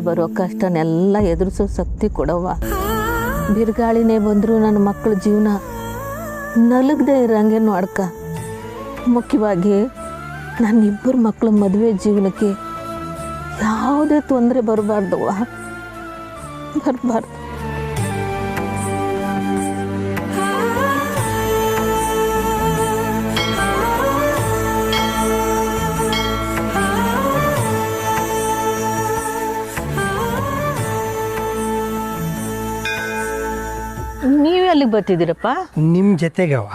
ಬರೋ ಕಷ್ಟನೆಲ್ಲ ಎದುರಿಸೋ ಶಕ್ತಿ ಕೊಡವ್ವ. ಬಿರುಗಾಳಿನೇ ಬಂದರೂ ನನ್ನ ಮಕ್ಕಳ ಜೀವನ ನಲಗದೆ ಇರೋಂಗೆ ನೋಡ್ಕ. ಮುಖ್ಯವಾಗಿ ನನ್ನಿಬ್ಬರು ಮಕ್ಕಳ ಮದುವೆ ಜೀವನಕ್ಕೆ ಯಾವುದೇ ತೊಂದರೆ ಬರಬಾರ್ದವ್ವ, ಬರಬಾರ್ದು. ನೀವೇ ಅಲ್ಲಿಗೆ ಬರ್ತಿದ್ದೀರಪ್ಪ? ನಿಮ್ಮ ಜೊತೆಗವ.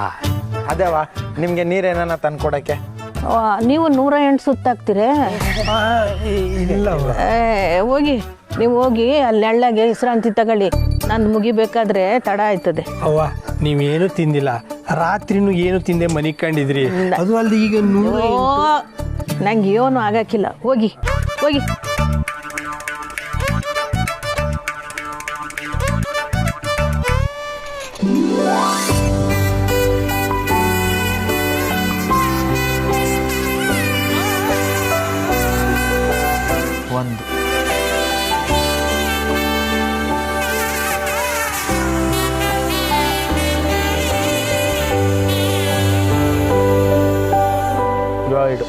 ಅದೇವಾ ನಿಮಗೆ ನೀರೇನ ತಂದ್ಕೊಡಕ್ಕೆ? ನೀವು 108 ಸುತ್ತಾಗ್ತೀರೇ? ಹೋಗಿ ನೀವು ಹೋಗಿ ಅಲ್ಲಿ ನೆಳ್ಳಾಗೆ ವಿಶ್ರಾಂತಿ ತಗೊಳ್ಳಿ. ನಂದು ಮುಗಿಬೇಕಾದ್ರೆ ತಡ ಆಯ್ತದೆ. ಅವ್ವ ನೀವೇನು ತಿಂದಿಲ್ಲ, ರಾತ್ರಿನೂ ಏನು ತಿಂದೆ ಮನೆ ಕಂಡಿದ್ರಿ. ಅದು ಅಲ್ದೆ ಈಗ ನಂಗೆ ಏನು ಆಗಕ್ಕಿಲ್ಲ. ಹೋಗಿ ಹೋಗಿ. ಒಂದು ಎರಡು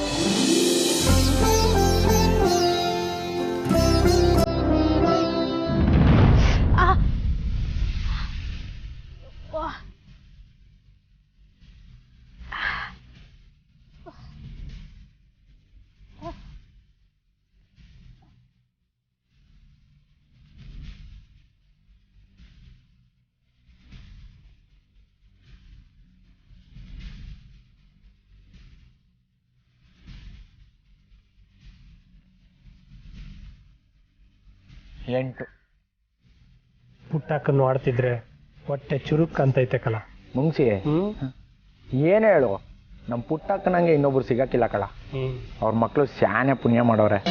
ಎಂಟು. ಪುಟ್ಟಕ್ಕ ನೋಡ್ತಿದ್ರೆ ಹೊಟ್ಟೆ ಚುರುಕ್ ಅಂತೈತೆ ಕಲ. ಮುಂಗ್ಸಿ ಏನು ಹೇಳು, ನಮ್ಮ ಪುಟ್ಟಕ್ಕನಂಗೆ ಇನ್ನೊಬ್ರು ಸಿಗಕ್ಕಿಲ್ಲ ಕಳ. ಅವ್ರ ಮಕ್ಕಳು ಶಾನೆ ಪುಣ್ಯ ಮಾಡೋರೆ.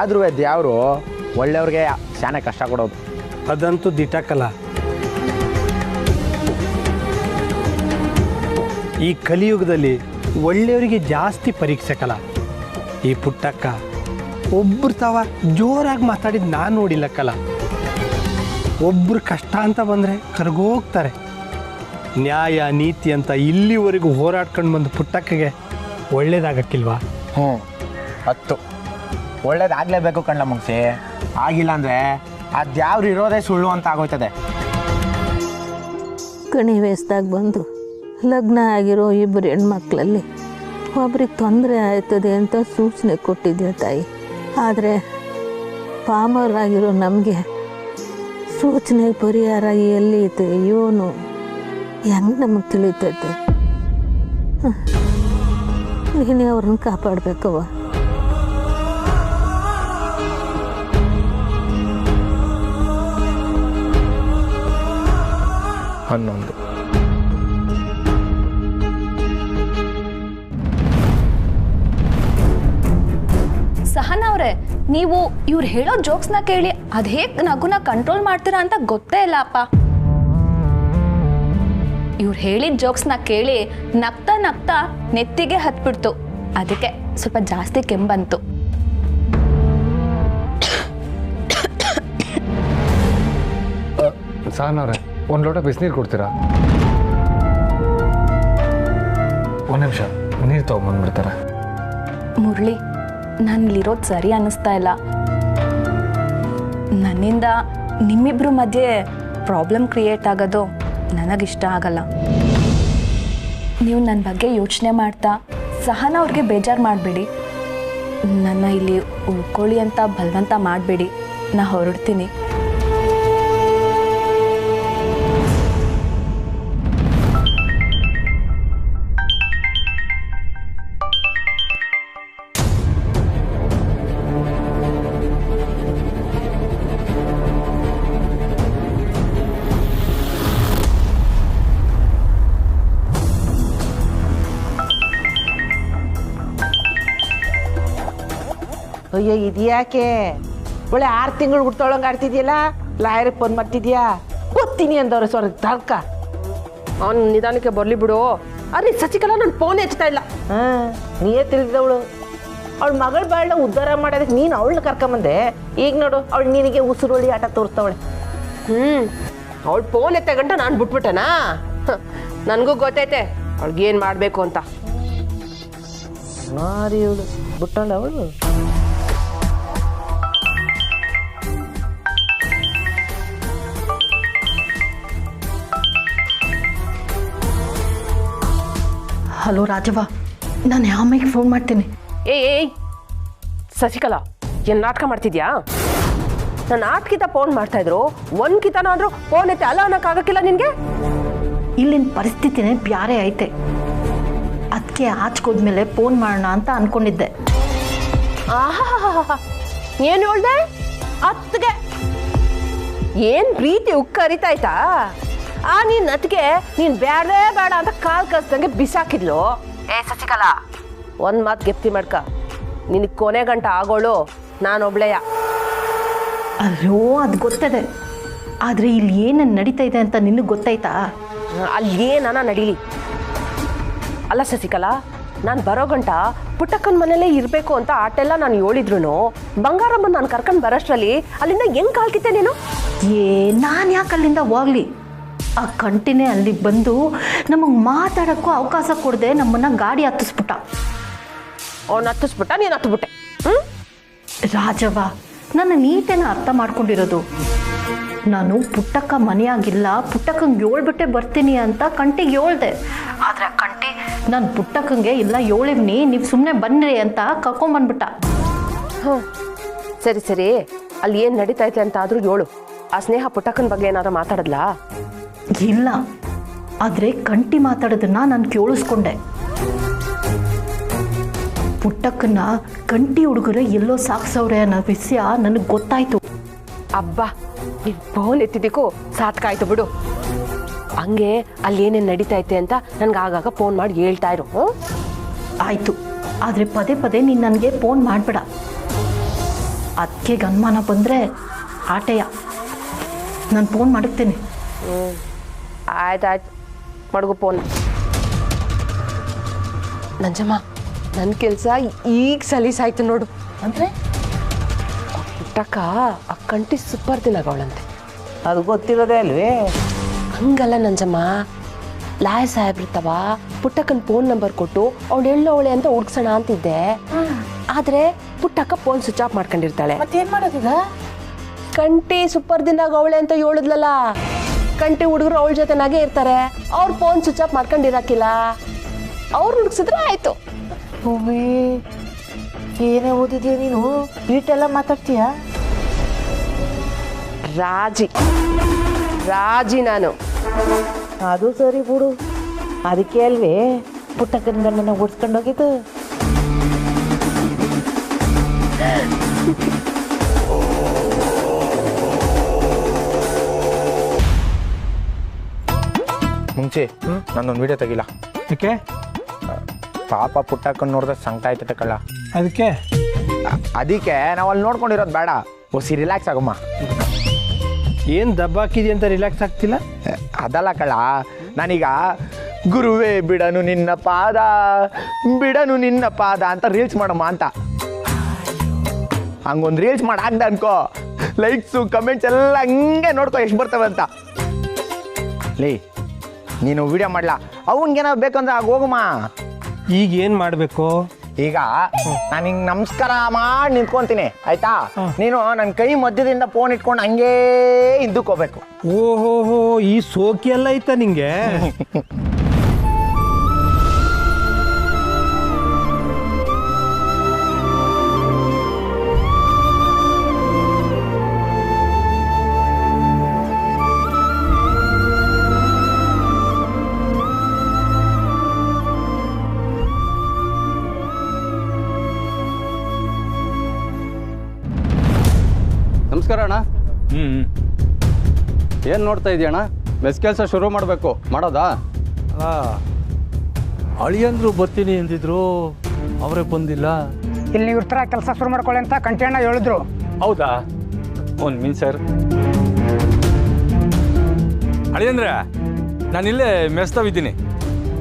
ಆದ್ರೂ ದೇವರು ಒಳ್ಳೆಯವ್ರಿಗೆ ಶಾನೆ ಕಷ್ಟ ಕೊಡೋದು. ಅದಂತೂ ದಿಟಕಲ್ಲ. ಈ ಕಲಿಯುಗದಲ್ಲಿ ಒಳ್ಳೆಯವರಿಗೆ ಜಾಸ್ತಿ ಪರೀಕ್ಷೆ ಕಲ. ಈ ಪುಟ್ಟಕ್ಕ ಒಬ್ರು ತಾವ ಜೋರಾಗಿ ಮಾತಾಡಿದ್ ನಾನು ನೋಡಿಲ್ಲ ಕಲ. ಒಬ್ರು ಕಷ್ಟ ಅಂತ ಬಂದರೆ ಕರ್ಗೋಗ್ತಾರೆ. ನ್ಯಾಯ ನೀತಿ ಅಂತ ಇಲ್ಲಿವರೆಗೂ ಹೋರಾಡ್ಕೊಂಡು ಬಂದು ಪುಟ್ಟಕ್ಕಗೆ ಒಳ್ಳೇದಾಗಕ್ಕಿಲ್ವಾ? 10 ಒಳ್ಳೇದಾಗಲೇಬೇಕು ಕಣ್ಣ ಮುಗಿಸಿ. ಆಗಿಲ್ಲ ಅಂದರೆ ಅದ್ಯಾವ್ರು ಇರೋದೇ ಸುಳ್ಳು ಅಂತ ಆಗೋಯ್ತದೆ. ಕಣಿ ವಯಸ್ಸಾಗಿ ಬಂದು ಲಗ್ನ ಆಗಿರೋ ಇಬ್ಬರು ಹೆಣ್ಮಕ್ಳಲ್ಲಿ ಒಬ್ರಿಗೆ ತೊಂದರೆ ಆಯ್ತದೆ ಅಂತ ಸೂಚನೆ ಕೊಟ್ಟಿದ್ದೆ ತಾಯಿ. ಆದರೆ ಪಾಮರಾಗಿರೋ ನಮಗೆ ಸೂಚನೆ ಪರಿಹಾರ ಎಲ್ಲಿ ಐತೆ ಇವನು ಹೆಂಗೆ ನಮಗೆ ತಿಳಿತೈತೆ? ನೀನೇ ಅವ್ರನ್ನ ಕಾಪಾಡಬೇಕವ್ವ. 11. ಸಹನಾ ಅವರೇ, ನೀವು ಇವ್ರು ಹೇಳೋ ಜೋಕ್ಸ್ನ ಕೇಳಿ ಅದು ಹೇಗೆ ನಗುನ ಕಂಟ್ರೋಲ್ ಮಾಡ್ತೀರಾ ಅಂತ ಗೊತ್ತೇ ಇಲ್ಲ ಅಪ್ಪ. ಇವ್ರು ಹೇಳಿದ ಜೋಕ್ಸ್ನ ಕೇಳಿ ನಗ್ತಾ ನಗ್ತಾ ನೆತ್ತಿಗೆ ಹತ್ಬಿಡ್ತು. ಅದಕ್ಕೆ ಸ್ವಲ್ಪ ಜಾಸ್ತಿ ಕೆಂಬಂತು. ಸಹನವ್ರೆ, ಒಂದು ಲೋಟ ಬಿಸಿನೀರು ಕೊಡ್ತೀರಾ? ಒಂದು ನಿಮಿಷ ನೀರು ತೊಗೊಂಬಂದ್ಬಿಡ್ತಾರೆ. ಮುರಳಿ, ನಾನು ಇಲ್ಲಿರೋದು ಸರಿ ಅನ್ನಿಸ್ತಾ ಇಲ್ಲ. ನನ್ನಿಂದ ನಿಮ್ಮಿಬ್ರ ಮಧ್ಯೆ ಪ್ರಾಬ್ಲಮ್ ಕ್ರಿಯೇಟ್ ಆಗೋದು ನನಗಿಷ್ಟ ಆಗಲ್ಲ. ನೀವು ನನ್ನ ಬಗ್ಗೆ ಯೋಚನೆ ಮಾಡ್ತಾ ಸಹನಾ ಅವ್ರಿಗೆ ಬೇಜಾರು ಮಾಡಬೇಡಿ. ನನ್ನ ಇಲ್ಲಿ ಉಳ್ಕೊಳ್ಳಿ ಅಂತ ಬಲವಂತ ಮಾಡಬೇಡಿ. ನಾ ಹೊರಡ್ತೀನಿ. ಅಯ್ಯೋ ಇದ್ಯಾಕೆ ಒಳ್ಳೆ 6 ತಿಂಗಳು ಹುಡ್ತೊಳಂಗೆ ಆಡ್ತಿದ್ಯಲ್ಲ ಲಾಯರಿಗೆ ಫೋನ್ ಮಾಡ್ತಿದ್ಯಾ ಗೊತ್ತೀನಿ ಅಂದವ್ರೆ ಸರ್ ತರ್ಕ ಅವ್ನು ನಿಧಾನಕ್ಕೆ ಬರಲಿ ಬಿಡು. ಅರೆ ಸಚಿಕಲಾ ನನ್ನ ಫೋನ್ ಎತ್ತಾ ಇಲ್ಲ. ಹಾಂ ನೀಯೇ ತಿಳಿದವಳು ಅವಳ ಮಗಳ ಬಾಳನ್ನ ಉದ್ಧಾರ ಮಾಡೋದಕ್ಕೆ ನೀನು ಅವಳನ್ನ ಕರ್ಕೊಂಬಂದೆ. ಈಗ ನೋಡು ಅವಳು ನಿನಗೆ ಉಸಿರೊಳ್ಳಿ ಆಟ ತೋರಿಸ್ತವಳೆ. ಅವಳು ಫೋನ್ ಎತ್ತಗಂಟ ನಾನು ಬಿಟ್ಬಿಟ್ಟೆನಾ? ನನಗೂ ಗೊತ್ತೈತೆ ಅವಳಿಗೇನು ಮಾಡಬೇಕು ಅಂತ. ಮಾರಿ ಇವಳು ಬಿಟ್ಟಳ ಅವಳು. ಹಲೋ ರಾಜವ್ವ, ನಾನು ಆಮೇಲೆ ಫೋನ್ ಮಾಡ್ತೀನಿ. ಏಯ್ ಸಸಿಕಲಾ, ಏನು ನಾಟಕ ಮಾಡ್ತಿದ್ಯಾ? ನಾನು ಆಟ್ಕಿತ ಫೋನ್ ಮಾಡ್ತಾ ಇದ್ರು, ಒಂದ್ಕಿತನಾದ್ರೂ ಫೋನ್ ಎತ್ತೆ ಅಲ್ಲ ಅನ್ನೋಕ್ಕಾಗಕ್ಕಿಲ್ಲ ನಿನಗೆ? ಇಲ್ಲಿನ ಪರಿಸ್ಥಿತಿನೇ ಬ್ಯಾರೆ ಐತೆ, ಅದಕ್ಕೆ ಆಚ್ಕೋದ್ಮೇಲೆ ಫೋನ್ ಮಾಡೋಣ ಅಂತ ಅನ್ಕೊಂಡಿದ್ದೆ. ಆಹಾ, ಏನು ಹೇಳ್ದೆ? ಅತ್ತಿಗೆ ಏನು ಪ್ರೀತಿ ಉಕ್ಕರಿತಾಯ್ತಾ? ನೀನ್ ಅತ್ತಿಗೆ ನೀನ್ ಬೇಡೇ ಬೇಡ ಅಂತ ಕಾಲ್ ಕಳ್ಸ್ದಂಗೆ ಬಿಸಾಕಿದ್ಲು. ಏ ಸಸಿಕಲಾ, ಒಂದ್ ಮಾತು ಗೆಪ್ತಿ ಮಾಡ್ಕ, ನಿನಗೆ ಕೊನೆ ಗಂಟ ಆಗೋಳು ನಾನೊಬ್ಳೆಯ. ಅಯ್ಯೋ ಅದು ಗೊತ್ತದೆ, ಆದರೆ ಇಲ್ಲಿ ಏನೇನು ನಡೀತಾ ಇದೆ ಅಂತ ನಿನಗೆ ಗೊತ್ತಾಯ್ತಾ? ಅಲ್ಲಿ ಏನನ ನಡೀಲಿ. ಅಲ್ಲ ಸಸಿಕಲಾ, ನಾನು ಬರೋ ಗಂಟ ಪುಟ್ಟಕ್ಕನ ಮನೇಲೇ ಇರಬೇಕು ಅಂತ ಆಟೆಲ್ಲ ನಾನು ಹೇಳಿದ್ರು ಬಂಗಾರಮ್ಮನ ನಾನು ಕರ್ಕೊಂಡು ಬರೋಷ್ಟರಲ್ಲಿ ಅಲ್ಲಿಂದ ಹೆಂಗೆ ಕಾಲ್ಕಿತ್ತೆ ನೀನು? ನಾನು ಯಾಕೆ ಅಲ್ಲಿಂದ ಹೋಗ್ಲಿ? ಆ ಕಂಟಿನೇ ಅಲ್ಲಿಗೆ ಬಂದು ನಮಗೆ ಮಾತಾಡೋಕ್ಕೂ ಅವಕಾಶ ಕೊಡದೆ ನಮ್ಮನ್ನು ಗಾಡಿ ಹತ್ತಿಸ್ಬಿಟ್ಟ. ಅವ್ನು ಹತ್ತಿಸ್ಬಿಟ್ಟ, ನೀನು ಹತ್ಬಿಟ್ಟೆ. ರಾಜವ್ವ, ನನ್ನ ನೀಟೇನ ಅರ್ಥ ಮಾಡ್ಕೊಂಡಿರೋದು. ನಾನು ಪುಟ್ಟಕ್ಕ ಮನೆಯಾಗಿಲ್ಲ, ಪುಟ್ಟಕ್ಕಂಗೆ ಹೇಳ್ಬಿಟ್ಟೆ ಬರ್ತೀನಿ ಅಂತ ಕಂಟಿಗೆ ಹೇಳ್ದೆ. ಆದರೆ ಆ ಕಂಟಿ ನಾನು ಪುಟ್ಟಕ್ಕಂಗೆ ಇಲ್ಲ ಹೇಳಿವ್ನಿ, ನೀವು ಸುಮ್ಮನೆ ಬನ್ನಿರಿ ಅಂತ ಕರ್ಕೊಂಬಂದ್ಬಿಟ್ಟ. ಸರಿ ಸರಿ, ಅಲ್ಲಿ ಏನು ನಡೀತೈತೆ ಅಂತ ಆದರೂ ಹೇಳು. ಆ ಸ್ನೇಹ ಪುಟ್ಟಕ್ಕನ ಬಗ್ಗೆ ಏನಾದ್ರು ಮಾತಾಡದ್ಲಾ? ಇಲ್ಲ, ಆದರೆ ಕಂಟಿ ಮಾತಾಡೋದನ್ನ ನಾನು ಕೇಳಿಸ್ಕೊಂಡೆ. ಪುಟ್ಟಕ್ಕನ್ನ ಕಂಟಿ ಹುಡುಗರು ಎಲ್ಲೋ ಸಾಕ್ಸವ್ರೆ ಅನ್ನೋ ವಿಷಯ ನನಗೆ ಗೊತ್ತಾಯ್ತು. ಅಬ್ಬಾ, ನೀನು ಫೋನ್ ಎತ್ತಿದ್ದಕ್ಕೂ ಸಾರ್ಥಕ ಆಯ್ತು ಬಿಡು. ಹಂಗೆ ಅಲ್ಲಿ ಏನೇನು ನಡೀತೈತೆ ಅಂತ ನನ್ಗೆ ಆಗಾಗ ಫೋನ್ ಮಾಡಿ ಹೇಳ್ತಾ ಇರು. ಆಯಿತು, ಆದರೆ ಪದೇ ಪದೇ ನೀನು ನನಗೆ ಫೋನ್ ಮಾಡಬೇಡ. ಅದಕ್ಕೆ ಅನುಮಾನ ಬಂದರೆ ಆಟೆಯ ನಾನು ಫೋನ್ ಮಾಡುತ್ತೇನೆ. ಆಯ್ತಾಯ್ತು, ಮಡಗು ಫೋನ್. ನಂಜಮ್ಮ, ನನ್ನ ಕೆಲಸ ಈಗ ಸಲೀಸಾಯ್ತು ನೋಡು. ಅಂದರೆ ಪುಟ್ಟಕ್ಕ ಆ ಕಂಟಿ ಸೂಪರ್ ದಿನಗಳಂತೆ. ಅದು ಗೊತ್ತಿರೋದೇ ಅಲ್ವೇ? ಹಂಗಲ್ಲ ನಂಜಮ್ಮ, ಲಾಯ್ ಸಾಹೇಬ್ರಿರ್ತವ ಪುಟ್ಟಕ್ಕನ ಫೋನ್ ನಂಬರ್ ಕೊಟ್ಟು ಅವಳು ಎಳ್ಳವಳೆ ಅಂತ ಹುಡ್ಸೋಣ ಅಂತಿದ್ದೆ. ಆದರೆ ಪುಟ್ಟಕ್ಕ ಫೋನ್ ಸ್ವಿಚ್ ಆಫ್ ಮಾಡ್ಕೊಂಡಿರ್ತಾಳೆ. ಮತ್ತೇನು ಮಾಡೋದೀಗ? ಕಂಟಿ ಸೂಪರ್ ದಿನಾಗ ಅವಳೆ ಅಂತ ಹೇಳಿದ್ಲಲ್ಲ, ಕಂಟಿ ಹುಡುಗರು ಅವಳ ಜೊತೆನಾಗೆ ಇರ್ತಾರೆ, ಅವ್ರ ಫೋನ್ ಸ್ವಿಚ್ ಆಫ್ ಮಾಡ್ಕೊಂಡಿರಾಕಿಲ್ಲ, ಅವ್ರು ಹುಡುಕ್ಸಿದ್ರೆ ಆಯ್ತು. ಭೂಮಿ, ಏನೇ ಓದಿದ್ಯಾ ನೀನು? ಈಟೆಲ್ಲ ಮಾತಾಡ್ತೀಯಾ? ರಾಜಿ ನಾನು. ಅದು ಸರಿ ಬಿಡು, ಅದಕ್ಕೆ ಅಲ್ವೇ ಪುಟ್ಟಕ್ಕನ ಗಂಡನ ಓಡಿಸ್ಕೊಂಡೋಗಿದ್ದು. ಮುಂಚೆ ನಾನೊಂದು ವಿಡಿಯೋ ತೆಗಿಲ್ಲ. ಯಾಕೆ? ಪಾಪ ಪುಟ್ಟಕ್ಕನ್ ನೋಡಿದ್ರೆ ಸಂಕಟ ಆಯ್ತೈತೆ ಕಳ್ಳ. ಅದಕ್ಕೆ ಅದಕ್ಕೆ ನಾವು ಅಲ್ಲಿ ನೋಡ್ಕೊಂಡಿರೋದು ಬೇಡ, ಒಸಿ ರಿಲ್ಯಾಕ್ಸ್ ಆಗಮ್ಮ. ಏನು ದಬ್ಬಾಕಿದ್ಯ ಅಂತ ರಿಲ್ಯಾಕ್ಸ್ ಆಗ್ತಿಲ್ಲ? ಅದಲ್ಲ ಕಳ್ಳ, ನಾನೀಗ ಗುರುವೇ ಬಿಡನು ನಿನ್ನ ಪಾದ, ಬಿಡನು ನಿನ್ನ ಪಾದ ಅಂತ ರೀಲ್ಸ್ ಮಾಡಮ್ಮ ಅಂತ. ಹಂಗೊಂದು ರೀಲ್ಸ್ ಮಾಡಾಗ್ದ ಅನ್ಕೋ, ಲೈಕ್ಸು ಕಮೆಂಟ್ಸ್ ಎಲ್ಲ ಹಂಗೆ ನೋಡ್ಕೊ ಎಷ್ಟು ಬರ್ತವೆ ಅಂತ. ಲೇ, ನೀನು ವಿಡಿಯೋ ಮಾಡಲ, ಅವನಿಗೇನಾದ್ರು ಬೇಕಂದ್ರೆ ಆಗ ಹೋಗಮ್ಮ. ಈಗ ಏನು ಮಾಡಬೇಕು? ಈಗ ನಾನು ಹಿಂಗೆ ನಮಸ್ಕಾರ ಮಾಡಿ ನಿಂತ್ಕೊಂತೀನಿ ಆಯ್ತಾ? ನೀನು ನನ್ನ ಕೈ ಮಧ್ಯದಿಂದ ಫೋನ್ ಇಟ್ಕೊಂಡು ಹಂಗೇ ಹಿಂದಕ್ಕೆ ಹೋಗ್ಬೇಕು. ಓಹೋ, ಈ ಸೋಕಿ ಎಲ್ಲ ಐತಾ ನಿಂಗೆ? ನಮಸ್ಕಾರ ಅಣ್ಣ. ಏನು ನೋಡ್ತಾ ಇದೆಯಣ್ಣ? ಮೆಸ್ ಕೆಲಸ ಶುರು ಮಾಡಬೇಕು, ಮಾಡೋದಾ? ಅಳಿಯಂದ್ರು ಬರ್ತೀನಿ ಎಂದಿದ್ರು, ಅವರೇ ಬಂದಿಲ್ಲ. ಇಲ್ಲಿ ನೀವು ಕೆಲಸ ಶುರು ಮಾಡ್ಕೊಳ್ಳಿ ಅಂತ ಕಂಟೆಣ್ಣ ಹೇಳಿದ್ರು. ಹೌದಾ? ಒಂದು ಮೀನ್ ಸರ್. ಅಳಿಯಂದ್ರೆ ನಾನಿಲ್ಲೇ ಮೆಸ್ತಾವಿದ್ದೀನಿ.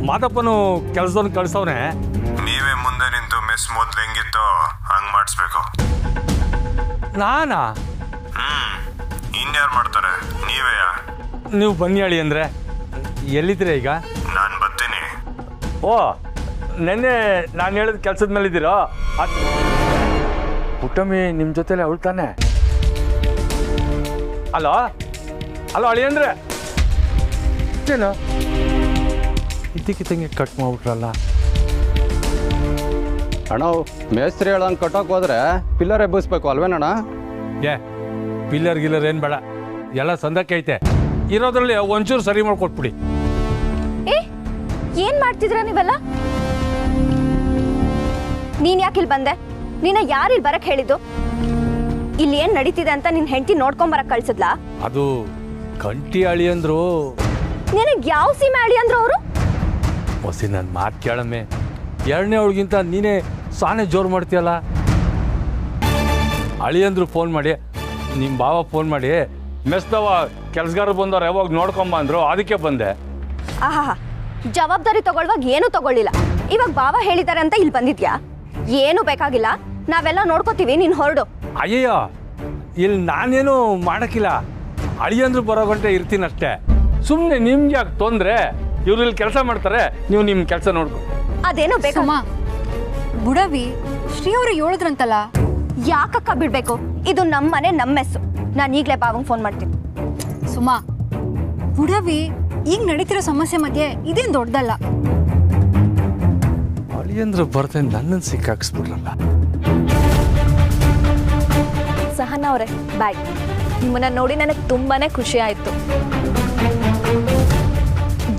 ಮಾದಪ್ಪನು ಕೆಲಸದವ್ನು ಕಳಿಸವ್ನೆ. ನೀವೇ ಮುಂದೆ ನಿಂತು ಮೆಸ್ ಮೊದ್ಲು ಹೆಂಗಿತ್ತೋ ಹಂಗ್ ಮಾಡಿಸ್ಬೇಕು. ನಾನಾ? ಇನ್ಯಾರು ಮಾಡ್ತಾರೆ? ನೀವೇ. ನೀವು ಬನ್ನಿ ಅಳಿಯಂದ್ರೆ. ಎಲ್ಲಿದ್ದೀರಾ ಈಗ? ನಾನು ಬರ್ತೀನಿ. ಓ, ನೆನ್ನೆ ನಾನು ಹೇಳಿದ ಕೆಲಸದ ಮೇಲೆ ಇದ್ದೀರಾ? ಪುಟ್ಟಮ್ಮಿ ನಿಮ್ಮ ಜೊತೆಲೆ ಅವಳು ತಾನೆ? ಅಲೋ ಅಲೋ ಅಳಿಯಂದ್ರೆ ಏನು ಇದ್ದಕ್ಕಿದ್ದಂಗೆ ಕಟ್ ಮಾಡ್ಬಿಟ್ರಲ್ಲ. ಅಣ್ಣ ಮೇಸ್ತ್ರಿ ಹೇಳಂಗೆ ಕಟ್ಟೋಕೆ ಹೋದ್ರೆ ಪಿಲ್ಲರ್ ಎಬ್ಬಿಸ್ಬೇಕು ಅಲ್ವೇನಣ್ಣ? ಏ ಪಿಲ್ಲರ್ ಗಿಲ್ಲರ್ ಏನು ಬೇಡ, ಎಲ್ಲ ಸಂದಕ್ಕೆ ಐತೆ. ಇರೋದ್ರಲ್ಲಿ ಒಂಚೂರು ಸರಿ ಮಾಡ್ಕೊಟ್ಬಿಡಿ. ಏನ್ ಮಾಡ್ತಿದ್ರ ನೀವೆಲ್ಲ? ನೀನ್ ಯಾಕೆ ಇಲ್ಲಿ ಬಂದೆ? ನೀನ ಯಾರು ಇಲ್ಲಿ ಬರಕ್ ಹೇಳಿದ್ದು? ಇಲ್ಲಿ ಏನ್ ನಡೀತಿದೆ ಅಂತ ನಿನ್ ಹೆಂಡತಿ ನೋಡ್ಕೊಂಡ್ ಬರಕ್ ಕಳ್ಸಿದ್ಲಾ? ಅದು ಕಂಟಿ ಅಳಿಯಂದ್ರು. ನಿನಗ್ ಯಾವ ಸೀಮೆ ಅಳಿ ಅಂದ್ರು ಅವರು? ಹೊಸಿ ನನ್ನ ಮಾತು ಕೇಳಮ್ಮೆ. ಎರಡನೇ ಅವಳಿಗಿಂತ ನೀನೇ ಸಾನೆ ಜೋರು ಮಾಡ್ತೀಯಲ್ಲ. ಅಳಿಯಂದ್ರು ಫೋನ್ ಮಾಡಿ, ನಿಮ್ಮ ಬಾವ ಫೋನ್ ಮಾಡಿ, ಮೆಸ್ದವ ಕೆಲ್ಸಗಾರರು ಬಂದವ್ರು ಯಾವಾಗ ನೋಡ್ಕೊಂಬ ಅಂದ್ರು, ಅದಕ್ಕೆ ಬಂದೆ. ಆಹಾ, ಜವಾಬ್ದಾರಿ ತಗೊಳ್ವಾಗ ಏನು ತಗೊಳ್ಳಿಲ್ಲ. ಇವಾಗ ಬಾವ ಹೇಳಿದ್ದಾರೆ ಅಂತ ಇಲ್ಲಿ ಬಂದಿದ್ಯಾ? ಏನು ಬೇಕಾಗಿಲ್ಲ, ನಾವೆಲ್ಲ ನೋಡ್ಕೋತೀವಿ, ನೀನ್ ಹೊರಡು. ಅಯ್ಯಯ್ಯ, ಇಲ್ಲಿ ನಾನೇನು ಮಾಡಕ್ಕಿಲ್ಲ. ಅಳಿಯಂದ್ರು ಬರೋ ಗಂಟೆ ಇರ್ತೀನಿ ಅಷ್ಟೇ. ಸುಮ್ಮನೆ ನಿಮ್ಗೆ ಯಾಕೆ ತೊಂದರೆ? ಇವ್ರು ಇಲ್ಲಿ ಕೆಲಸ ಮಾಡ್ತಾರೆ, ನೀವು ನಿಮ್ಮ ಕೆಲಸ ನೋಡ್ಕೊ. ಅದೇನೋ ಬೇಕಮ್ಮ. ಬುಡವಿ ಶ್ರೀ ಅವರು ಹೇಳಿದ್ರಂತಲ್ಲ. ಯಾಕಕ್ಕ ಬಿಡ್ಬೇಕು? ಇದು ನಮ್ಮ ಮನೆ, ನಮ್ಮ ಮೆಸ್ಸು. ನಾನು ಈಗಲೇ ಬಾವಂಗೆ ಫೋನ್ ಮಾಡ್ತೀನಿ. ಸುಮಾ, ಬುಡವಿ ಈಗ ನಡೀತಿರೋ ಸಮಸ್ಯೆ ಮಧ್ಯೆ ಇದೇನು ದೊಡ್ಡದಲ್ಲ. ಅಳಿಯಂದ್ರು ಬರ್ತೇನೆ, ನನ್ನನ್ನು ಸಿಕ್ಕಾಕ್ಸ್ಬಿಡ್ರಲ್ಲ. ಸಹನಾ ಅವರೇ, ಬಾಯ್. ನಿಮ್ಮನ್ನ ನೋಡಿ ನನಗೆ ತುಂಬಾನೇ ಖುಷಿ ಆಯ್ತು.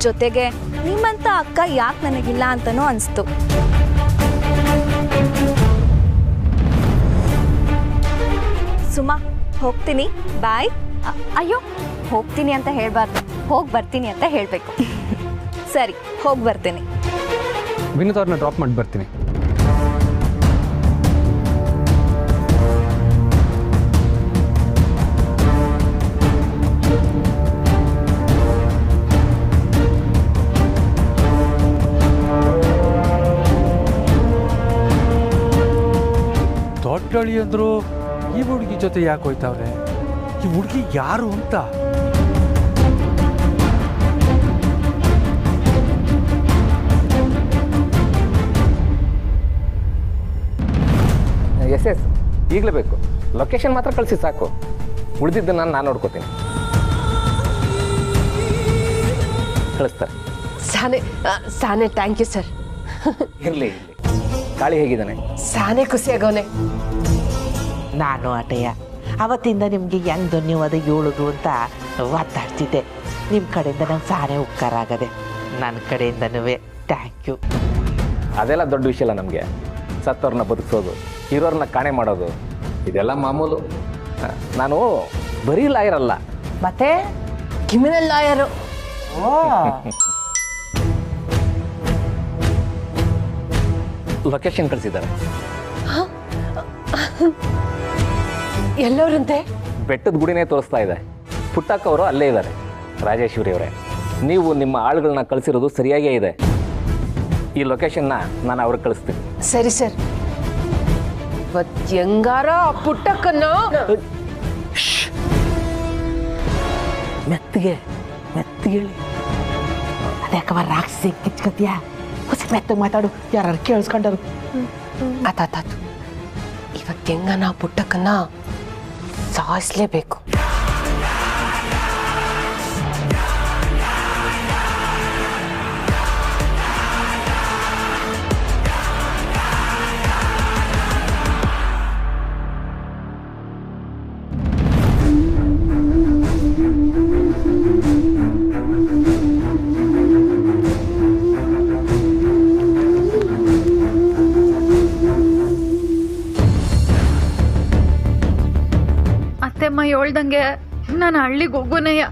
ಜೊತೆಗೆ ನಿಮ್ಮಂತ ಅಕ್ಕ ಯಾಕೆ ನನಗಿಲ್ಲ ಅಂತನೂ ಅನಿಸ್ತು. ಸುಮಾ, ಹೋಗ್ತೀನಿ, ಬಾಯ್. ಅಯ್ಯೋ, ಹೋಗ್ತೀನಿ ಅಂತ ಹೇಳ್ಬಾರ್ದು, ಹೋಗಿ ಬರ್ತೀನಿ ಅಂತ ಹೇಳಬೇಕು. ಸರಿ, ಹೋಗಿ ಬರ್ತೀನಿ. ವಿನೋದ್ ಅವ್ರನ್ನ ಡ್ರಾಪ್ ಮಾಡಿ ಬರ್ತೀನಿ. ದೊಡ್ಡ ಅಳಿಯಂದ್ರು ಈ ಹುಡುಗಿ ಜೊತೆ ಯಾಕೆ ಹೋಯ್ತಾವ್ರೆ? ಈ ಹುಡುಗಿ ಯಾರು ಅಂತ? ಎಸ್ ಈಗಲೇ ಬೇಕು. ಲೊಕೇಶನ್ ಮಾತ್ರ ಕಳಿಸಿ ಸಾಕು, ಉಳಿದಿದ್ದು ನಾನು ನೋಡ್ಕೋತೀನಿ. ಕಳಿಸ್ತಾರೆ. ಸಾನೆ ಥ್ಯಾಂಕ್ ಯು ಸರ್. ಇರಲಿ. ಕಾಳಿ ಹೇಗಿದ್ದಾನೆ? ಸಾನೆ ಖುಷಿಯಾಗವನೆ. ನಾನು ಆಟಯ್ಯ ಅವತ್ತಿಂದ ನಿಮಗೆ ಹೆಂಗೆ ಧನ್ಯವಾದ ಹೇಳಿದ್ರು ಅಂತ ಒತ್ತಾಡ್ತಿದ್ದೆ. ನಿಮ್ಮ ಕಡೆಯಿಂದ ನಂಗೆ ಸಾನೆ ಉಪಕಾರ ಆಗದೆ. ನನ್ನ ಕಡೆಯಿಂದನೂ ಥ್ಯಾಂಕ್ ಯು. ಅದೆಲ್ಲ ದೊಡ್ಡ ವಿಷಯ ಅಲ್ಲ ನಮಗೆ. ಸತ್ತವ್ರನ್ನ ಬದುಕಿಸೋದು, ಇರೋರನ್ನ ಕಾಣೆ ಮಾಡೋದು, ಇದೆಲ್ಲ ಮಾಮೂಲು. ನಾನು ಬರೀ ಲಾಯರ್ ಅಲ್ಲ, ಮತ್ತೆ ಕ್ರಿಮಿನಲ್ ಲಾಯರು. ಲೊಕೇಶನ್ ಕಳಿಸಿದ್ದಾರೆ. ಎಲ್ಲವರಂತೆ? ಬೆಟ್ಟದ ಗುಡಿನೇ ತೋರಿಸ್ತಾ ಇದೆ. ಪುಟ್ಟಕ್ಕ ಅವರು ಅಲ್ಲೇ ಇದ್ದಾರೆ. ರಾಜೇಶ್ವರಿ ಅವರೇ, ನೀವು ನಿಮ್ಮ ಆಳುಗಳನ್ನ ಕಳಿಸಿರೋದು ಸರಿಯಾಗೇ ಇದೆ. ಈ ಲೊಕೇಶನ್ನ ನಾನು ಅವ್ರಿಗೆ ಕಳಿಸ್ತೀನಿ. ಸರಿ ಸರ್. ಇವತ್ತು ಹೆಂಗಾರ ಪುಟ್ಟಕ್ಕನ್ನ ಮೆತ್ತಗೆ ಹೇಳಿ. ಅದ್ಯಾಕವ ರಾಕ್ಷಸಿ ಕಿಚ್ಕತಿಯಾ? ಹೊಸ ಮೆತ್ತಗೆ ಮಾತಾಡು, ಯಾರು ಕೇಳಿಸ್ಕೊಂಡರು. ಆತಾತು. ಇವತ್ತು ಹೆಂಗ ನಾವು ಪುಟ್ಟಕ್ಕನ್ನ ಸಾಯಿಸ್ಲೇಬೇಕು. ಅತ್ತೆಮ್ಮ ಹೇಳ್ದಂಗೆ ನಾನು ಹಳ್ಳಿಗೆ ಹೋಗೋನಯ್ಯ.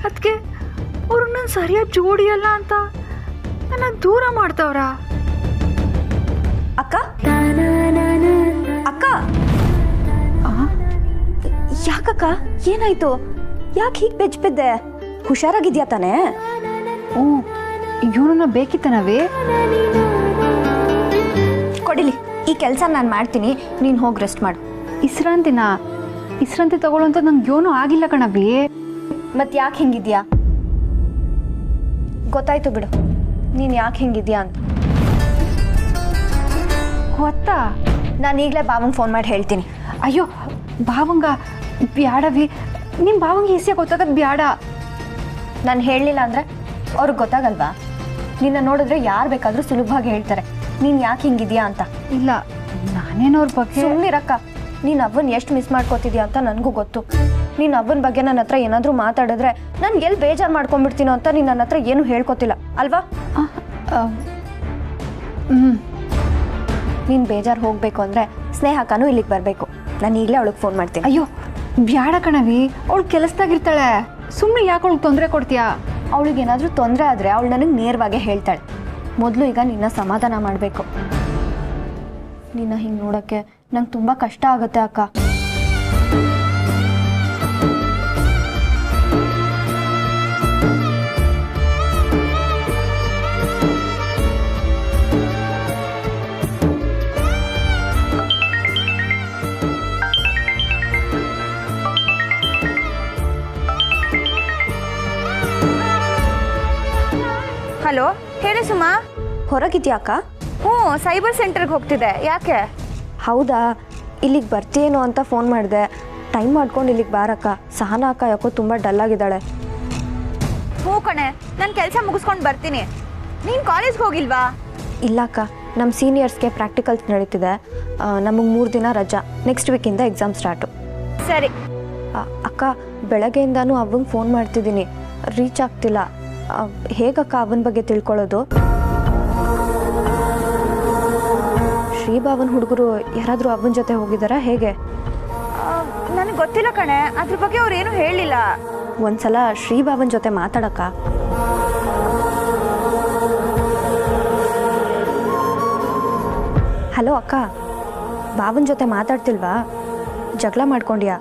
ಅದಕ್ಕೆ ಅವ್ರಿಗೆ ನಾನು ಸರಿಯಾಗಿ ಜೋಡಿಯಲ್ಲ ಅಂತ ನನ್ನ ದೂರ ಮಾಡ್ತಾವ್ರ. ಅಕ್ಕ ಅಕ್ಕ ಯಾಕಕ್ಕ ಏನಾಯ್ತು? ಯಾಕೆ ಹೀಗೆ ಬೆಚ್ಚ ಬಿದ್ದೆ? ಹುಷಾರಾಗಿದ್ಯಾ ತಾನೇ? ಇವನನ್ನ ಬೇಕಿತ್ತನವೇ? ಕೊಡಿಲಿ, ಈ ಕೆಲಸ ನಾನು ಮಾಡ್ತೀನಿ, ನೀನು ಹೋಗಿ ರೆಸ್ಟ್ ಮಾಡು. ವಿಶ್ರಾಂತಿ ತಗೊಳ್ಳೋ ಅಂತ ನಂಗೆ ಏನೂ ಆಗಿಲ್ಲ ಕಣವಿ. ಮತ್ತೆ ಯಾಕೆ ಹಿಂಗಿದ್ಯಾ? ಗೊತ್ತಾಯ್ತು ಬಿಡು ನೀನು ಯಾಕೆ ಹಿಂಗಿದ್ಯಾ ಅಂತ. ಗೊತ್ತಾ? ನಾನು ಈಗಲೇ ಬಾವಂಗೆ ಫೋನ್ ಮಾಡಿ ಹೇಳ್ತೀನಿ. ಅಯ್ಯೋ ಬಾವಂಗ ಬ್ಯಾಡವಿ, ನಿಮ್ಮ ಬಾವಂಗೆ ಈಸಿಯಾಗಿ ಗೊತ್ತಾಗದು ಬ್ಯಾಡ. ನಾನು ಹೇಳಲಿಲ್ಲ ಅಂದರೆ ಅವ್ರಿಗೆ ಗೊತ್ತಾಗಲ್ವಾ? ನಿನ್ನ ನೋಡಿದ್ರೆ ಯಾರು ಬೇಕಾದರೂ ಸುಲಭವಾಗಿ ಹೇಳ್ತಾರೆ ನೀನು ಯಾಕೆ ಹಿಂಗಿದ್ಯಾ ಅಂತ. ಇಲ್ಲ, ನಾನೇನೋ ಅವ್ರ ಬಗ್ಗೆ. ಸುಮ್ಮನಿರಕ್ಕ, ನೀನು ಅವ್ವನ್ನ ಎಷ್ಟು ಮಿಸ್ ಮಾಡ್ಕೋತಿದ್ಯಾ ಅಂತ ನನಗೂ ಗೊತ್ತು. ನೀನು ಅವ್ವನ ಬಗ್ಗೆ ನನ್ನ ಹತ್ರ ಏನಾದರೂ ಮಾತಾಡಿದ್ರೆ ನಾನು ಎಲ್ಲಿ ಬೇಜಾರು ಮಾಡ್ಕೊಂಡ್ಬಿಡ್ತೀನೋ ಅಂತ ನೀನು ನನ್ನ ಹತ್ರ ಏನೂ ಹೇಳ್ಕೊತಿಲ್ಲ ಅಲ್ವಾ? ನೀನು ಬೇಜಾರು ಹೋಗಬೇಕು ಅಂದರೆ ಸ್ನೇಹಕ್ಕನೂ ಇಲ್ಲಿಗೆ ಬರಬೇಕು. ನಾನು ಈಗಲೇ ಅವಳಿಗೆ ಫೋನ್ ಮಾಡ್ತೀನಿ. ಅಯ್ಯೋ ಬ್ಯಾಡ ಕಣವಿ, ಅವಳು ಕೆಲಸದಾಗಿರ್ತಾಳೆ. ಸುಮ್ಮನೆ ಯಾಕೆ ಅವಳಿಗೆ ತೊಂದರೆ ಕೊಡ್ತೀಯಾ? ಅವಳಿಗೆ ಏನಾದರೂ ತೊಂದರೆ ಆದರೆ ಅವಳು ನನಗೆ ನೇರವಾಗಿ ಹೇಳ್ತಾಳೆ. ಮೊದಲು ಈಗ ನಿನ್ನ ಸಮಾಧಾನ ಮಾಡಬೇಕು. ನಿನ್ನ ಹಿಂಗೆ ನೋಡೋಕ್ಕೆ ನಂಗೆ ತುಂಬ ಕಷ್ಟ ಆಗುತ್ತೆ ಅಕ್ಕ. ಹಲೋ, ಹೇಳಿ ಸುಮಾ. ಹೊರಗಿದ್ಯಾ ಅಕ್ಕ? ಹ್ಞೂ, ಸೈಬರ್ ಸೆಂಟರ್ಗೆ ಹೋಗ್ತಿದ್ದೆ. ಯಾಕೆ? ಹೌದಾ, ಇಲ್ಲಿಗೆ ಬರ್ತೀಯೇನೋ ಅಂತ ಫೋನ್ ಮಾಡಿದೆ. ಟೈಮ್ ಮಾಡ್ಕೊಂಡು ಇಲ್ಲಿಗೆ ಬಾರಕ್ಕ. ಸಹನಾ ಅಕ್ಕ ಯಾಕೋ ತುಂಬ ಡಲ್ಲಾಗಿದ್ದಾಳೆ. ಹ್ಞೂ ಕಣೆ, ನಾನು ಕೆಲಸ ಮುಗಿಸ್ಕೊಂಡು ಬರ್ತೀನಿ. ನೀನು ಕಾಲೇಜ್ಗೆ ಹೋಗಿಲ್ವಾ? ಇಲ್ಲ ಅಕ್ಕ, ನಮ್ಮ ಸೀನಿಯರ್ಸ್ಗೆ ಪ್ರಾಕ್ಟಿಕಲ್ಸ್ ನಡೀತಿದೆ. ನಮಗೆ 3 ದಿನ ರಜಾ. ನೆಕ್ಸ್ಟ್ ವೀಕಿಂದ ಎಕ್ಸಾಮ್ ಸ್ಟಾರ್ಟು. ಸರಿ ಅಕ್ಕ, ಬೆಳಗ್ಗೆಯಿಂದನೂ ಅವ್ವಂಗೆ ಫೋನ್ ಮಾಡ್ತಿದ್ದೀನಿ, ರೀಚ್ ಆಗ್ತಿಲ್ಲ. ಹೇಗಕ್ಕ ಅವನ ಬಗ್ಗೆ ತಿಳ್ಕೊಳ್ಳೋದು? ಶ್ರೀಭಾವನ್ ಹುಡುಗರು ಯಾರಾದರೂ ಅವನ ಜೊತೆ ಹೋಗಿದ್ದಾರಾ ಹೇಗೆ? ನನಗೆ ಗೊತ್ತಿಲ್ಲ ಕಣೆ, ಅದ್ರ ಬಗ್ಗೆ ಅವ್ರು ಏನೂ ಹೇಳಲಿಲ್ಲ. ಒಂದ್ಸಲ ಶ್ರೀಭಾವನ್ ಜೊತೆ ಮಾತಾಡಕ್ಕ. ಹಲೋ ಅಕ್ಕ, ಭಾವನ್ ಜೊತೆ ಮಾತಾಡ್ತಿಲ್ವಾ? ಜಗಳ ಮಾಡ್ಕೊಂಡ್ಯಾ?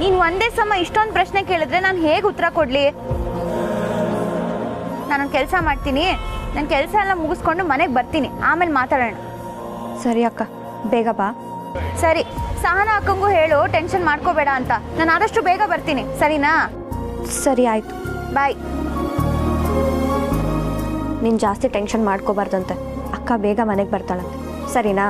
ನೀನು ಒಂದೇ ಸಮ ಇಷ್ಟೊಂದು ಪ್ರಶ್ನೆ ಕೇಳಿದ್ರೆ ನಾನು ಹೇಗೆ ಉತ್ತರ ಕೊಡಲಿ? ನಾನೊಂದು ಕೆಲಸ ಮಾಡ್ತೀನಿ, ನನ್ನ ಕೆಲಸ ಎಲ್ಲ ಮುಗಿಸ್ಕೊಂಡು ಮನೆಗೆ ಬರ್ತೀನಿ, ಆಮೇಲೆ ಮಾತಾಡೋಣ. ಸರಿ ಅಕ್ಕ, ಬೇಗ ಬಾ. ಸರಿ, ಸಹನಾ ಅಕ್ಕಂಗೂ ಹೇಳು ಟೆನ್ಷನ್ ಮಾಡ್ಕೋಬೇಡ ಅಂತ. ನಾನು ಆದಷ್ಟು ಬೇಗ ಬರ್ತೀನಿ, ಸರಿನಾ? ಸರಿ ಆಯಿತು, ಬಾಯ್. ನೀನು ಜಾಸ್ತಿ ಟೆನ್ಷನ್ ಮಾಡ್ಕೋಬಾರ್ದಂತೆ. ಅಕ್ಕ ಬೇಗ ಮನೆಗೆ ಬರ್ತಾಳಂತೆ, ಸರಿನಾ?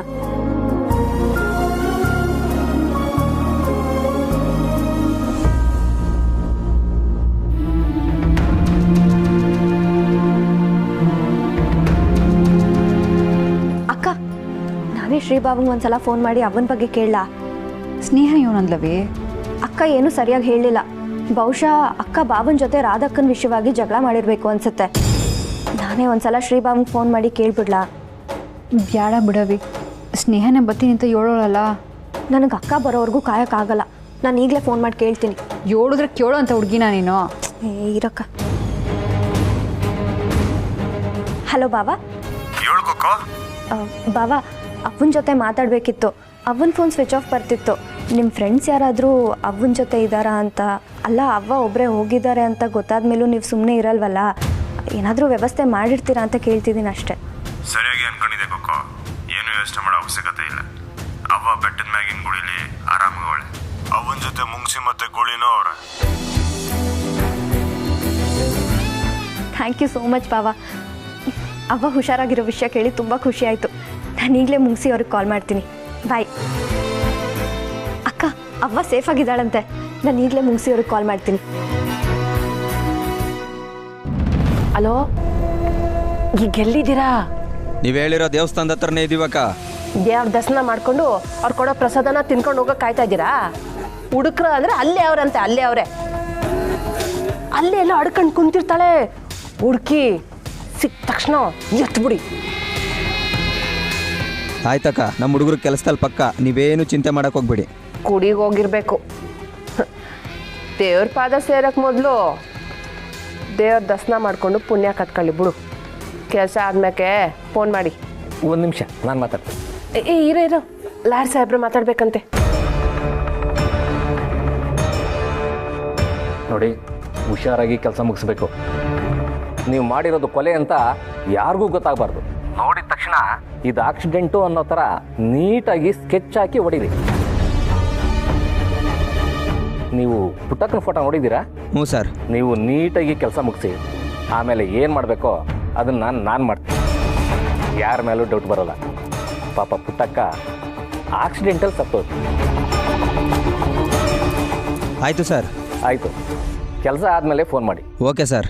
ಅಕ್ಕ, ನಾನೇ ಶ್ರೀಭಾವಂಗೆ ಒಂದ್ಸಲ ಫೋನ್ ಮಾಡಿ ಅವನ ಬಗ್ಗೆ ಕೇಳಲಾ? ಸ್ನೇಹ ಇವನಂದ್ಲವೇ? ಅಕ್ಕ ಏನೂ ಸರಿಯಾಗಿ ಹೇಳಲಿಲ್ಲ. ಬಹುಶಃ ಅಕ್ಕ ಬಾವನ ಜೊತೆ ರಾಧಕ್ಕನ ವಿಷಯವಾಗಿ ಜಗಳ ಮಾಡಿರಬೇಕು ಅನ್ಸುತ್ತೆ. ನಾನೇ ಒಂದ್ಸಲ ಶ್ರೀಭಾವಂಗೆ ಫೋನ್ ಮಾಡಿ ಕೇಳ್ಬಿಡ್ಲಾ? ಬ್ಯಾಡ ಬಿಡವಿ, ಸ್ನೇಹನೇ ಬರ್ತೀನಿ ಅಂತ ಹೇಳೋಳಲ್ಲ. ನನಗೆ ಅಕ್ಕ ಬರೋವರೆಗೂ ಕಾಯೋಕ್ಕಾಗಲ್ಲ. ನಾನು ಈಗಲೇ ಫೋನ್ ಮಾಡಿ ಕೇಳ್ತೀನಿ. ಹೇಳಿದ್ರೆ ಕೇಳೋ ಅಂತ ಹುಡುಗಿನ ನೀನು? ಇರಕ್ಕ. ಹಲೋ ಬಾವಾ. ಬಾವಾ, ಅವನ ಜೊತೆ ಮಾತಾಡಬೇಕಿತ್ತು. ಅವನ ಫೋನ್ ಸ್ವಿಚ್ ಆಫ್ ಬರ್ತಿತ್ತು. ನಿಮ್ಮ ಫ್ರೆಂಡ್ಸ್ ಯಾರಾದರೂ ಅವನ ಜೊತೆ ಇದ್ದಾರಾ ಅಂತ. ಅಲ್ಲ, ಅವ್ವ ಒಬ್ಬರೇ ಹೋಗಿದ್ದಾರೆ ಅಂತ ಗೊತ್ತಾದ ಮೇಲೂ ನೀವು ಸುಮ್ಮನೆ ಇರಲ್ವಲ್ಲ, ಏನಾದರೂ ವ್ಯವಸ್ಥೆ ಮಾಡಿರ್ತೀರಾ ಅಂತ ಕೇಳ್ತಿದ್ದೀನಿ ಅಷ್ಟೇ. ಸರಿಯಾಗಿ ಅನ್ಕೊಂಡಿದ್ದೆ ಕೊಕ್ಕೋ, ಏನು ಯೋಚನೆ ಮಾಡೋ ಅವಶ್ಯಕತೆ ಇಲ್ಲ. ಅವ್ವ ಬೆಟ್ಟದ ಮ್ಯಾಗಿನ ಗುಳಿಲಿ ಆರಾಮಾಗವಳೆ. ಅವನ ಜೊತೆ ಮುಂಗ್ಸಿ ಮತ್ತೆ ಗುಳಿನೋ ಅವ್ರ. ಥ್ಯಾಂಕ್ ಯು ಸೋ ಮಚ್ ಬಾವಾ. ಅವ್ವ ಹುಷಾರಾಗಿರೋ ವಿಷಯ ಕೇಳಿ ತುಂಬ ಖುಷಿ ಆಯಿತು. ನಾನು ಈಗಲೇ ಮುಗಿಸಿ ಅವ್ರಿಗೆ ಕಾಲ್ ಮಾಡ್ತೀನಿ. ಬಾಯ್. ಅಕ್ಕ, ಅವ್ವ ಸೇಫ್ ಆಗಿದ್ದಾಳಂತೆ. ನಾನು ಈಗಲೇ ಮುಗಿಸಿ ಅವ್ರಿಗೆ ಕಾಲ್ ಮಾಡ್ತೀನಿ. ಹಲೋ, ಈಗ ಎಲ್ಲಿದ್ದೀರಾ? ನೀವು ಹೇಳಿರೋ ದೇವಸ್ಥಾನದ ಹತ್ರನೇ ಇದೀವಕ್ಕ. ದೇವ್ರ ದರ್ಶನ ಮಾಡ್ಕೊಂಡು ಅವ್ರು ಕೊಡೋ ಪ್ರಸಾದನ ತಿನ್ಕೊಂಡು ಹೋಗೋ ಕಾಯ್ತಾ ಇದ್ದೀರಾ? ಹುಡುಕ್ರ ಅಂದರೆ ಅಲ್ಲೇ ಅವ್ರಂತೆ, ಅಲ್ಲೇ ಅವರೇ. ಅಲ್ಲೇ ಎಲ್ಲ ಅಡ್ಕೊಂಡು ಕುಂತಿರ್ತಾಳೆ. ಹುಡುಕಿ ಸಿಕ್ಕ ತಕ್ಷಣ ಎತ್ಬಿಡಿ. ಆಯ್ತಕ್ಕ, ನಮ್ಮ ಹುಡುಗರು ಕೆಲಸದಲ್ಲಿ ಪಕ್ಕ, ನೀವೇನು ಚಿಂತೆ ಮಾಡಕ್ಕೆ ಹೋಗ್ಬೇಡಿ. ಕುಡಿಗೆ ಹೋಗಿರ್ಬೇಕು. ದೇವ್ರ ಪಾದ ಸೇರಕ್ಕೆ ಮೊದಲು ದೇವ್ರ ದರ್ಶನ ಮಾಡಿಕೊಂಡು ಪುಣ್ಯ ಕತ್ಕೊಳ್ಳಿ ಬಿಡು. ಕೆಲಸ ಆದ್ಮೇಲೆ ಫೋನ್ ಮಾಡಿ. ಒಂದು ನಿಮಿಷ, ನಾನು ಮಾತಾಡ್ತೀನಿ. ಇರೋ ಲಾಯರ್ ಸಾಹೇಬ್ರು ಮಾತಾಡ್ಬೇಕಂತೆ. ನೋಡಿ, ಹುಷಾರಾಗಿ ಕೆಲಸ ಮುಗಿಸ್ಬೇಕು. ನೀವು ಮಾಡಿರೋದು ಕೊಲೆ ಅಂತ ಯಾರಿಗೂ ಗೊತ್ತಾಗಬಾರ್ದು. ನೋಡಿದ ತಕ್ಷಣ ಇದು ಆಕ್ಸಿಡೆಂಟು ಅನ್ನೋ ಥರ ನೀಟಾಗಿ ಸ್ಕೆಚ್ ಹಾಕಿ ಹೊಡೀರಿ. ನೀವು ಪುಟ್ಟಕ್ಕನ ಫೋಟೋ ನೋಡಿದ್ದೀರಾ? ಹ್ಞೂ ಸರ್. ನೀವು ನೀಟಾಗಿ ಕೆಲಸ ಮುಗಿಸಿ ಆಮೇಲೆ ಏನು ಮಾಡಬೇಕೋ ಅದನ್ನು ನಾನು ಮಾಡ್ತೀನಿ. ಯಾರ ಮೇಲೂ ಡೌಟ್ ಬರೋಲ್ಲ. ಪಾಪ ಪುಟ್ಟಕ್ಕ ಆಕ್ಸಿಡೆಂಟಲ್ಲಿ ಸತ್ತೋದು. ಆಯಿತು ಸರ್. ಆಯಿತು, ಕೆಲಸ ಆದಮೇಲೆ ಫೋನ್ ಮಾಡಿ. Okay sir.